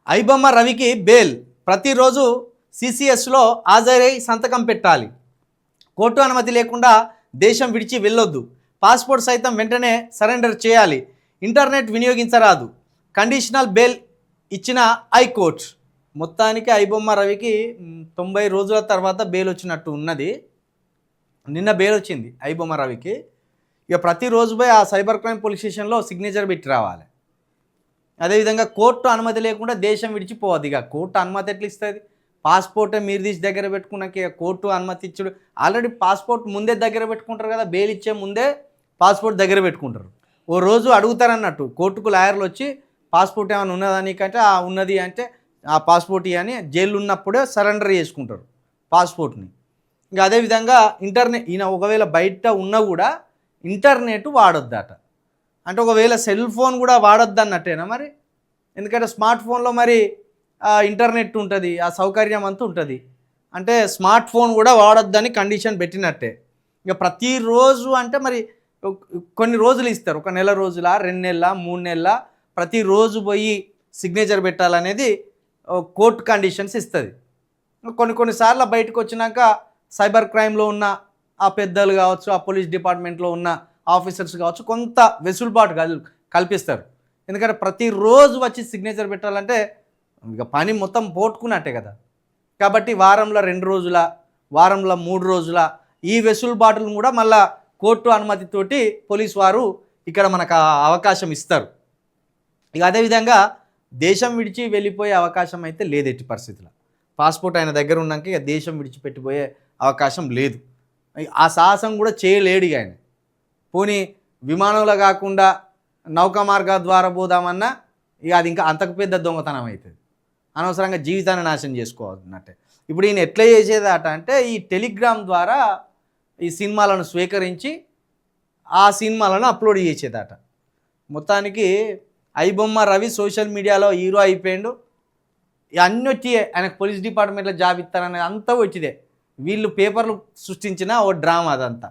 ఐబొమ్మ రవికి బెయిల్ ప్రతిరోజు సిసిఎస్లో హాజరై సంతకం పెట్టాలి. కోర్టు అనుమతి లేకుండా దేశం విడిచి వెళ్ళొద్దు. పాస్పోర్ట్ సైతం వెంటనే సరెండర్ చేయాలి. ఇంటర్నెట్ వినియోగించరాదు. కండిషనల్ బెయిల్ ఇచ్చిన హైకోర్టు. మొత్తానికి ఐబొమ్మ రవికి 90 రోజుల తర్వాత బెయిల్ వచ్చినట్టు ఉన్నది. నిన్న బెయిల్ వచ్చింది ఐబొమ్మ రవికి. ఇక ప్రతిరోజు పోయి ఆ సైబర్ క్రైమ్ పోలీస్ స్టేషన్లో సిగ్నేచర్ పెట్టి రావాలి. అదేవిధంగా కోర్టు అనుమతి లేకుండా దేశం విడిచిపోవద్దు. ఇక కోర్టు అనుమతి ఎట్లా ఇస్తుంది? పాస్పోర్టే మీరు తీసి దగ్గర పెట్టుకున్నాక ఇక కోర్టు అనుమతి ఇచ్చుడు. ఆల్రెడీ పాస్పోర్ట్ ముందే దగ్గర పెట్టుకుంటారు కదా, బెయిల్ ఇచ్చే ముందే పాస్పోర్ట్ దగ్గర పెట్టుకుంటారు. ఓ రోజు అడుగుతారన్నట్టు కోర్టుకు లాయర్లు వచ్చి పాస్పోర్ట్ ఏమైనా ఉన్నదా నీకంటే ఉన్నది అంటే ఆ పాస్పోర్ట్ అని జైలు ఉన్నప్పుడే సరెండర్ చేసుకుంటారు పాస్పోర్ట్ని. ఇంకా అదేవిధంగా ఇంటర్నెట్ ఈయన ఒకవేళ బయట ఉన్నా కూడా ఇంటర్నెట్ వాడొద్దట. అంటే ఒకవేళ సెల్ ఫోన్ కూడా వాడొద్దు అన్నట్టేనా మరి? ఎందుకంటే స్మార్ట్ ఫోన్లో మరి ఇంటర్నెట్ ఉంటుంది, ఆ సౌకర్యం అంతా ఉంటుంది. అంటే స్మార్ట్ ఫోన్ కూడా వాడొద్దని కండిషన్ పెట్టినట్టే. ఇక ప్రతిరోజు అంటే మరి కొన్ని రోజులు ఇస్తారు, 1 నెల రోజుల, 2 నెలల, 3 నెలల, ప్రతిరోజు పోయి సిగ్నేచర్ పెట్టాలనేది కోర్టు కండిషన్స్ ఇస్తుంది. కొన్నిసార్లు బయటకు వచ్చినాక సైబర్ క్రైమ్లో ఉన్న ఆ పెద్దలు కావచ్చు, ఆ పోలీస్ డిపార్ట్మెంట్లో ఉన్న ఆఫీసర్స్ కావచ్చు, కొంత వెసులుబాటు కల్పిస్తారు. ఎందుకంటే ప్రతిరోజు వచ్చి సిగ్నేచర్ పెట్టాలంటే ఇక పని మొత్తం పోట్టుకున్నట్టే కదా. కాబట్టి వారంలో 2 రోజుల, వారంలో 3 రోజుల ఈ వెసులుబాటులను కూడా మళ్ళా కోర్టు అనుమతితోటి పోలీసు వారు ఇక్కడ మనకు అవకాశం ఇస్తారు. ఇక అదేవిధంగా దేశం విడిచి వెళ్ళిపోయే అవకాశం అయితే లేదు ఎట్టి పరిస్థితుల్లో. పాస్పోర్ట్ ఆయన దగ్గర ఉన్నాక ఇక దేశం విడిచిపెట్టిపోయే అవకాశం లేదు. ఆ సాహసం కూడా చేయలేడు ఇక ఆయన. పోనీ విమానంలో కాకుండా నౌకా మార్గాల ద్వారా పోదామన్నా ఇక అది ఇంకా అంతకు పెద్ద దొంగతనం అవుతుంది. అనవసరంగా జీవితాన్ని నాశనం చేసుకోవాలన్నట్టే. ఇప్పుడు ఈయన ఎట్లా చేసేదట అంటే ఈ టెలిగ్రామ్ ద్వారా ఈ సినిమాలను స్వీకరించి ఆ సినిమాలను అప్లోడ్ చేసేదట. మొత్తానికి ఐబొమ్మ రవి సోషల్ మీడియాలో హీరో అయిపోయాడు. అన్నీ వచ్చి ఆయనకు పోలీస్ డిపార్ట్మెంట్లో జాబ్ ఇస్తారనేది అంతా వచ్చిదే. వీళ్ళు పేపర్లు సృష్టించిన ఓ డ్రామా అదంతా.